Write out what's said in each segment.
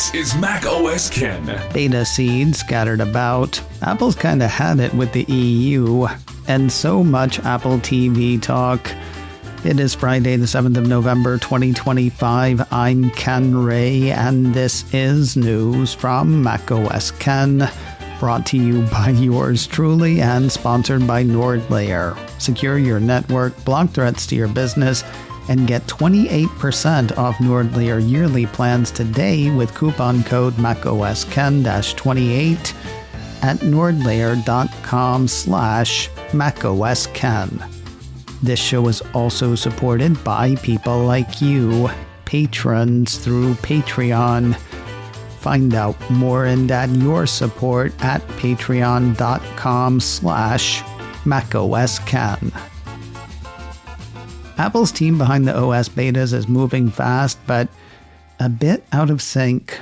This is macOS Ken. Beta seeds scattered about. Apple's kinda had it with the EU, and so much Apple TV talk. It is Friday, the 7th of November, 2025. I'm Ken Ray, and this is news from macOS Ken. Brought to you by yours truly and sponsored by NordLayer. Secure your network, block threats to your business, and get 28% off NordLayer yearly plans today with coupon code macOSKen-28 at nordlayer.com/macOSKen. This show is also supported by people like you, patrons through Patreon. Find out more and add your support at patreon.com/macOSKen. Apple's team behind the OS betas is moving fast, but a bit out of sync.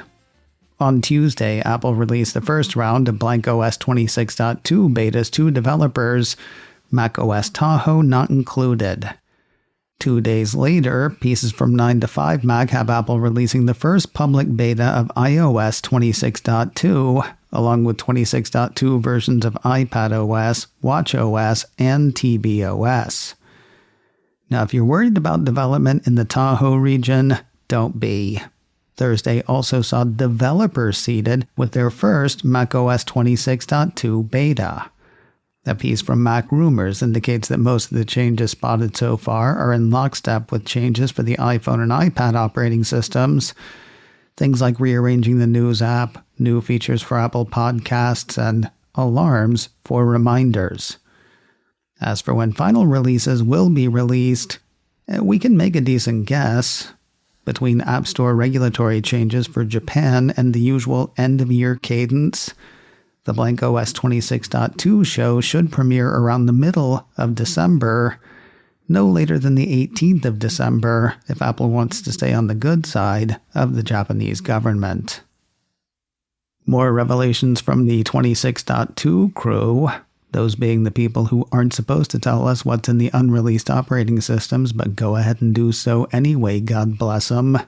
On Tuesday, Apple released the first round of blankOS 26.2 betas to developers, macOS Tahoe not included. 2 days later, pieces from 9 to 5 Mac have Apple releasing the first public beta of iOS 26.2, along with 26.2 versions of iPadOS, watchOS, and tvOS. Now, if you're worried about development in the Tahoe region, don't be. Thursday also saw developers seated with their first macOS 26.2 beta. A piece from Mac Rumors indicates that most of the changes spotted so far are in lockstep with changes for the iPhone and iPad operating systems. Things like rearranging the News app, new features for Apple Podcasts, and alarms for reminders. As for when final releases will be released, we can make a decent guess. Between App Store regulatory changes for Japan and the usual end-of-year cadence, the blankOS 26.2 show should premiere around the middle of December, no later than the 18th of December if Apple wants to stay on the good side of the Japanese government. More revelations from the 26.2 crew, those being the people who aren't supposed to tell us what's in the unreleased operating systems, but go ahead and do so anyway, God bless them.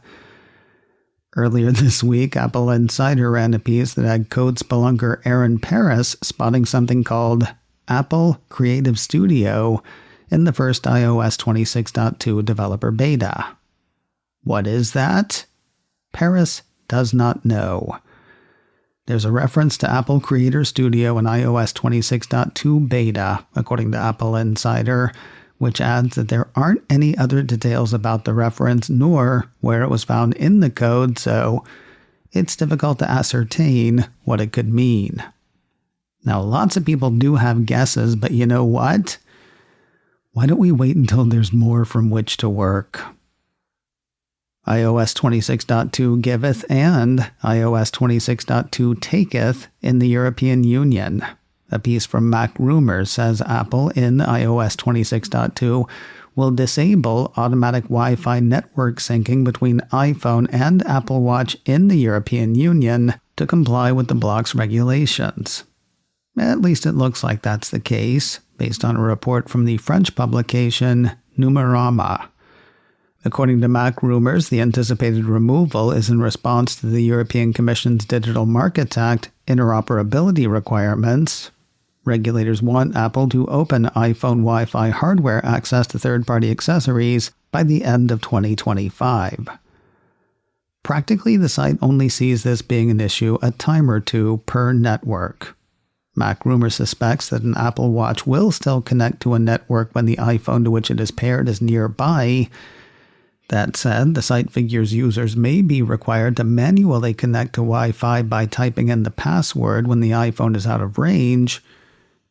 Earlier this week, Apple Insider ran a piece that had code spelunker Aaron Perris spotting something called Apple Creative Studio in the first iOS 26.2 developer beta. What is that? Perris does not know. There's a reference to Apple Creator Studio in iOS 26.2 beta, according to Apple Insider, which adds that there aren't any other details about the reference nor where it was found in the code, so it's difficult to ascertain what it could mean. Now, lots of people do have guesses, but you know what? Why don't we wait until there's more from which to work? iOS 26.2 giveth and iOS 26.2 taketh in the European Union. A piece from Mac Rumors says Apple in iOS 26.2 will disable automatic Wi-Fi network syncing between iPhone and Apple Watch in the European Union to comply with the bloc's regulations. At least it looks like that's the case, based on a report from the French publication Numerama. According to Mac Rumors, the anticipated removal is in response to the European Commission's Digital Markets Act interoperability requirements. Regulators want Apple to open iPhone Wi-Fi hardware access to third-party accessories by the end of 2025. Practically, the site only sees this being an issue a time or two per network. Mac Rumors suspects that an Apple Watch will still connect to a network when the iPhone to which it is paired is nearby. That said, the site figures users may be required to manually connect to Wi-Fi by typing in the password when the iPhone is out of range.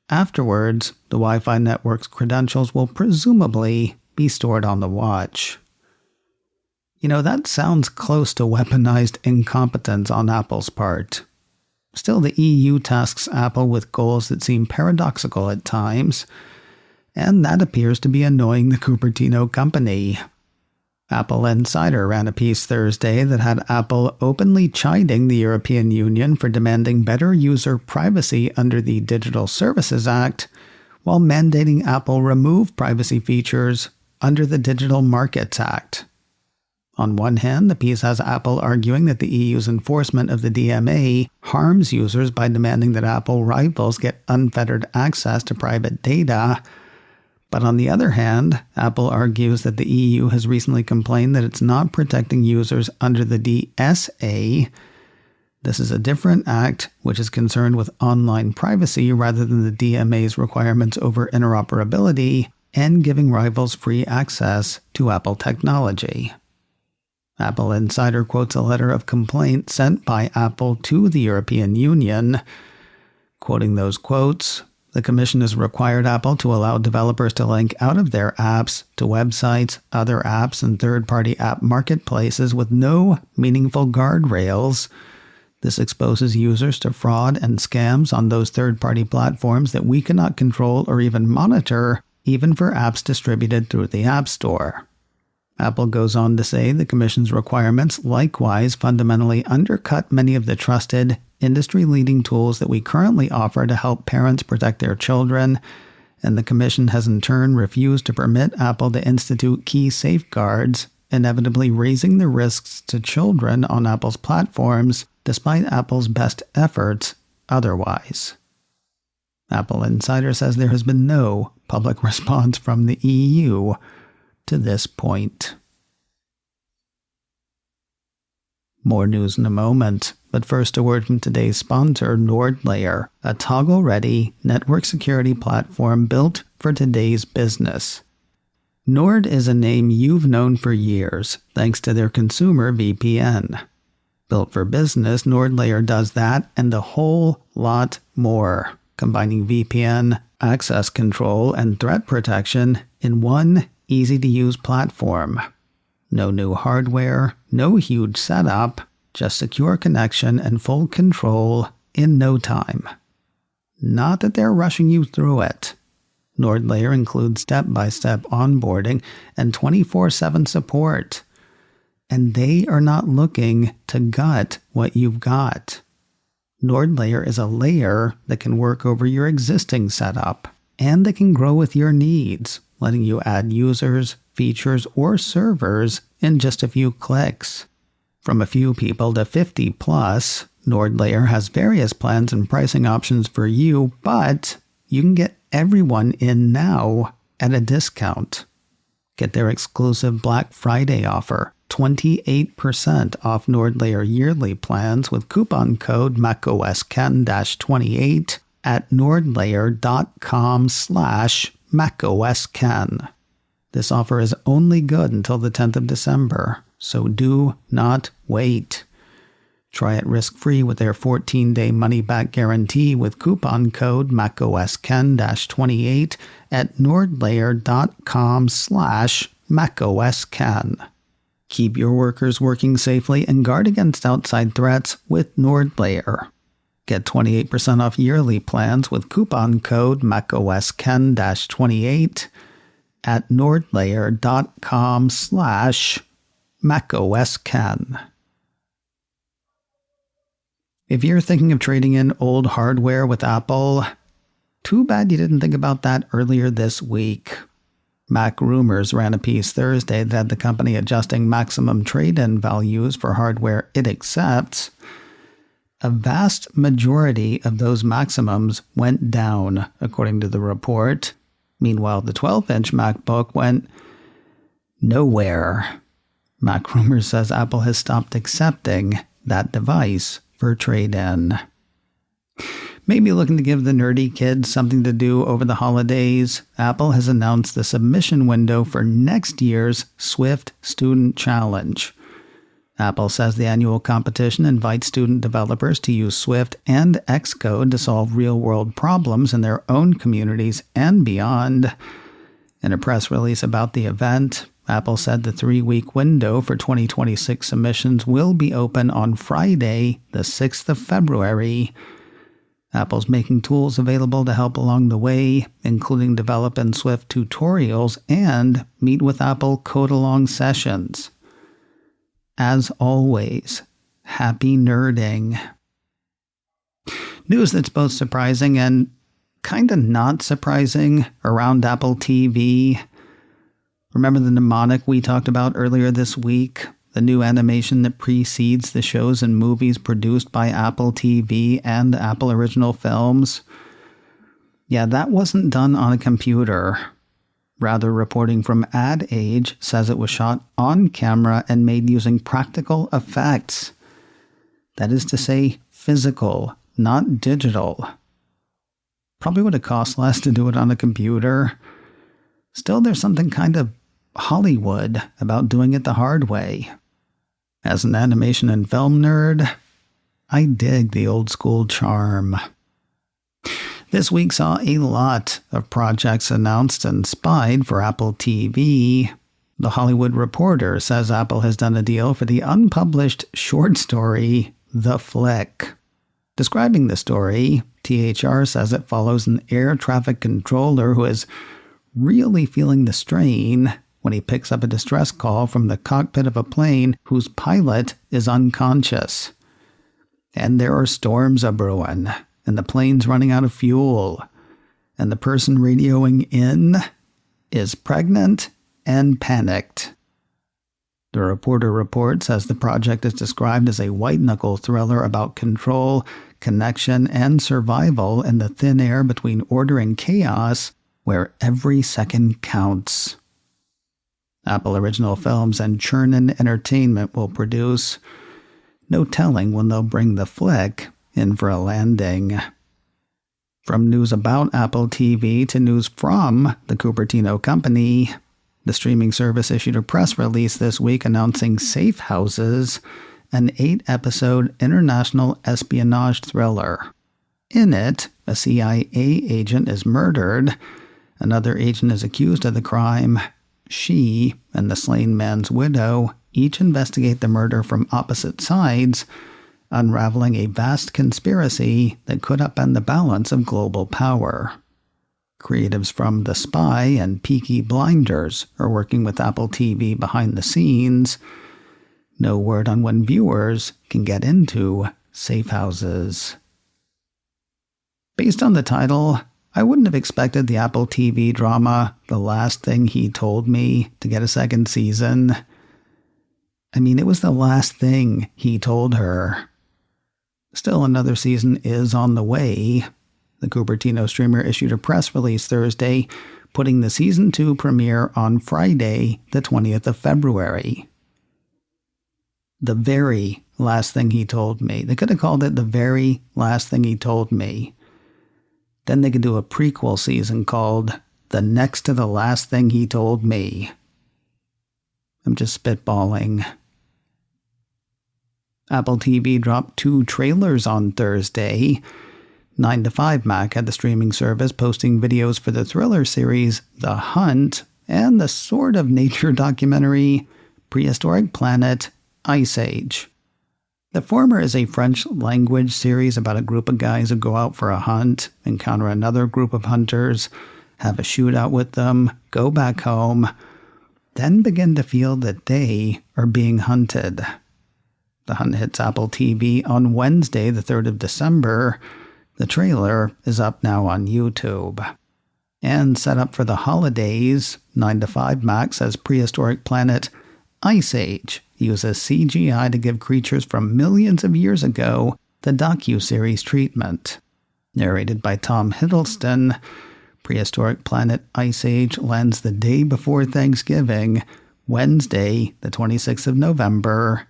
Afterwards, the Wi-Fi network's credentials will presumably be stored on the watch. You know, that sounds close to weaponized incompetence on Apple's part. Still, the EU tasks Apple with goals that seem paradoxical at times, and that appears to be annoying the Cupertino company. Apple Insider ran a piece Thursday that had Apple openly chiding the European Union for demanding better user privacy under the Digital Services Act, while mandating Apple remove privacy features under the Digital Markets Act. On one hand, the piece has Apple arguing that the EU's enforcement of the DMA harms users by demanding that Apple rivals get unfettered access to private data. But on the other hand, Apple argues that the EU has recently complained that it's not protecting users under the DSA. This is a different act which is concerned with online privacy rather than the DMA's requirements over interoperability and giving rivals free access to Apple technology. Apple Insider quotes a letter of complaint sent by Apple to the European Union. Quoting those quotes, the Commission has required Apple to allow developers to link out of their apps to websites, other apps, and third-party app marketplaces with no meaningful guardrails. This exposes users to fraud and scams on those third-party platforms that we cannot control or even monitor, even for apps distributed through the App Store. Apple goes on to say the Commission's requirements likewise fundamentally undercut many of the trusted, industry-leading tools that we currently offer to help parents protect their children, and the Commission has in turn refused to permit Apple to institute key safeguards, inevitably raising the risks to children on Apple's platforms, despite Apple's best efforts otherwise. Apple Insider says there has been no public response from the EU to this point. More news in a moment, but first a word from today's sponsor, NordLayer, a toggle-ready network security platform built for today's business. Nord is a name you've known for years, thanks to their consumer VPN. Built for business, NordLayer does that and a whole lot more, combining VPN, access control, and threat protection in one easy-to-use platform. No new hardware, no huge setup, just secure connection and full control in no time. Not that they're rushing you through it. NordLayer includes step-by-step onboarding and 24/7 support. And they are not looking to gut what you've got. NordLayer is a layer that can work over your existing setup and that can grow with your needs, letting you add users, features, or servers in just a few clicks. From a few people to 50 plus, NordLayer has various plans and pricing options for you, but you can get everyone in now at a discount. Get their exclusive Black Friday offer, 28% off NordLayer yearly plans with coupon code macOS 10-28 at nordlayer.com/macOS10. This offer is only good until the 10th of December, so do not wait. Try it risk-free with their 14-day money-back guarantee with coupon code macOS 10-28 at nordlayer.com/macOS10. Keep your workers working safely and guard against outside threats with NordLayer. Get 28% off yearly plans with coupon code macOS 10-28 at nordlayer.com/macOS10. If you're thinking of trading in old hardware with Apple, too bad you didn't think about that earlier this week. Mac Rumors ran a piece Thursday that had the company adjusting maximum trade-in values for hardware it accepts. A vast majority of those maximums went down, according to the report. Meanwhile, the 12-inch MacBook went nowhere. Mac Rumors says Apple has stopped accepting that device for trade-in. Maybe looking to give the nerdy kids something to do over the holidays, Apple has announced the submission window for next year's Swift Student Challenge. Apple says the annual competition invites student developers to use Swift and Xcode to solve real-world problems in their own communities and beyond. In a press release about the event, Apple said the 3-week window for 2026 submissions will be open on Friday, the 6th of February. Apple's making tools available to help along the way, including develop in Swift tutorials and meet with Apple code-along sessions. As always, happy nerding. News that's both surprising and kinda not surprising around Apple TV. Remember the mnemonic we talked about earlier this week? the new animation that precedes the shows and movies produced by Apple TV and Apple Original Films. Yeah, that wasn't done on a computer. Rather, reporting from Ad Age says it was shot on camera and made using practical effects. That is to say, physical, not digital. Probably would have cost less to do it on a computer. Still, there's something kind of Hollywood about doing it the hard way. As an animation and film nerd, I dig the old school charm. This week saw a lot of projects announced and spied for Apple TV. The Hollywood Reporter says Apple has done a deal for the unpublished short story, The Flick. Describing the story, THR says it follows an air traffic controller who is really feeling the strain when he picks up a distress call from the cockpit of a plane whose pilot is unconscious. And there are storms a-brewing, and the plane's running out of fuel, and the person radioing in is pregnant and panicked. The Reporter reports as the project is described as a white-knuckle thriller about control, connection, and survival in the thin air between order and chaos, where every second counts. Apple Original Films and Cernin Entertainment will produce. No telling when they'll bring The Flick in for a landing. From news about Apple TV to news from the Cupertino Company, the streaming service issued a press release this week announcing Safe Houses, an 8-episode international espionage thriller. In it, a CIA agent is murdered. Another agent is accused of the crime. She and the slain man's widow each investigate the murder from opposite sides, unraveling a vast conspiracy that could upend the balance of global power. Creatives from The Spy and Peaky Blinders are working with Apple TV behind the scenes. No word on when viewers can get into Safe Houses. Based on the title, I wouldn't have expected the Apple TV drama The Last Thing He Told Me to get a second season. I mean, it was the last thing he told her. Still, another season is on the way. The Cupertino streamer issued a press release Thursday, putting the Season 2 premiere on Friday, the 20th of February. The very last thing he told me. They could have called it The Very Last Thing He Told Me. Then they could do a prequel season called The Next to the Last Thing He Told Me. I'm just spitballing. Apple TV dropped 2 trailers on Thursday. 9 to 5 Mac had the streaming service posting videos for the thriller series The Hunt and the sort of nature documentary Prehistoric Planet Ice Age. The former is a French-language series about a group of guys who go out for a hunt, encounter another group of hunters, have a shootout with them, go back home, then begin to feel that they are being hunted. The hunt hits Apple TV on Wednesday, the 3rd of December. The trailer is up now on YouTube. And set up for the holidays, 9 to 5 Mac says Prehistoric Planet Ice Age uses CGI to give creatures from millions of years ago the docu-series treatment. Narrated by Tom Hiddleston, Prehistoric Planet Ice Age lands the day before Thanksgiving, Wednesday, the 26th of November.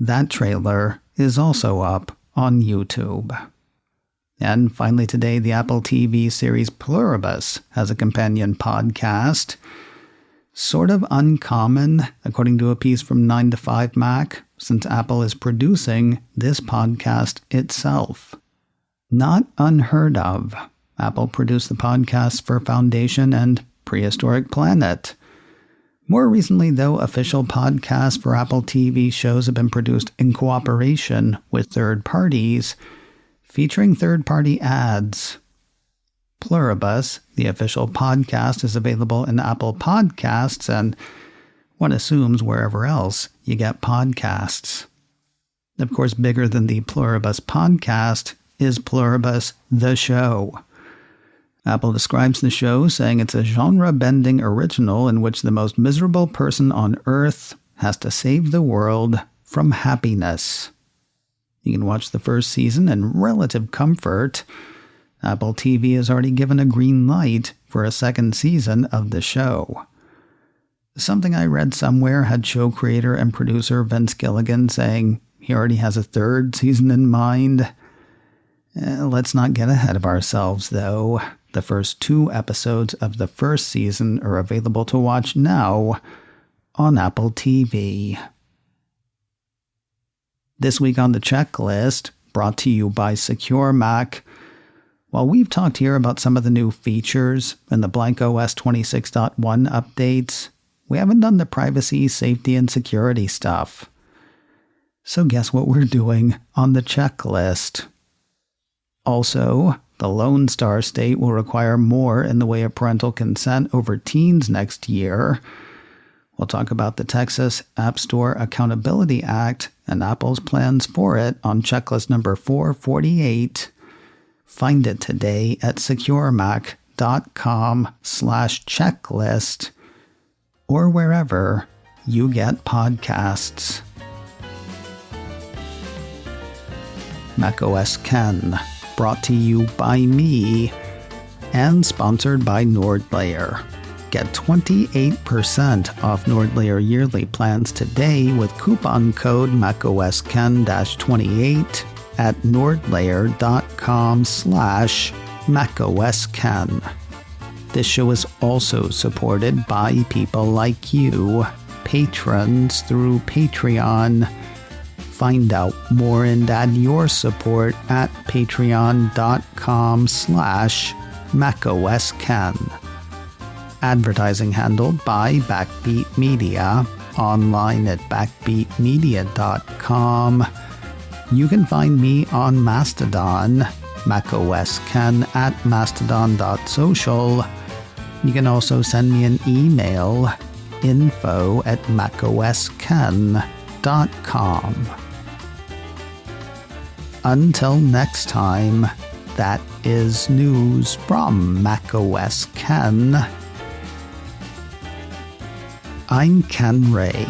That trailer is also up on YouTube. And finally today, the Apple TV series Pluribus has a companion podcast. Sort of uncommon, according to a piece from 9 to 5 Mac, since Apple is producing this podcast itself. Not unheard of. Apple produced the podcasts for Foundation and Prehistoric Planet. More recently, though, official podcasts for Apple TV shows have been produced in cooperation with third parties, featuring third-party ads. Pluribus, the official podcast, is available in Apple Podcasts and one assumes wherever else you get podcasts. Of course, bigger than the Pluribus podcast is Pluribus the Show. Apple describes the show saying it's a genre-bending original in which the most miserable person on Earth has to save the world from happiness. You can watch the first season in relative comfort. Apple TV has already given a green light for a second season of the show. Something I read somewhere had show creator and producer Vince Gilligan saying he already has a third season in mind. Let's not get ahead of ourselves, though. The first 2 episodes of the first season are available to watch now on Apple TV. This week on the checklist, brought to you by Secure Mac. While we've talked here about some of the new features and the blankOS 26.1 updates, we haven't done the privacy, safety, and security stuff. So guess what we're doing on the checklist? Also, the Lone Star State will require more in the way of parental consent over teens next year. We'll talk about the Texas App Store Accountability Act and Apple's plans for it on checklist number 448. Find it today at securemac.com/checklist or wherever you get podcasts. macOS Ken, brought to you by me and sponsored by NordLayer. Get 28% off NordLayer yearly plans today with coupon code macOSKen-28 at nordlayer.com/macOSKen. This show is also supported by people like you, patrons through Patreon. Find out more and add your support at patreon.com/macOSKen. Advertising handled by Backbeat Media, online at backbeatmedia.com. You can find me on Mastodon, macOS Ken at mastodon.social. You can also send me an email, info@macosken.com. Until next time, that is news from macOS Ken. I'm Ken Ray.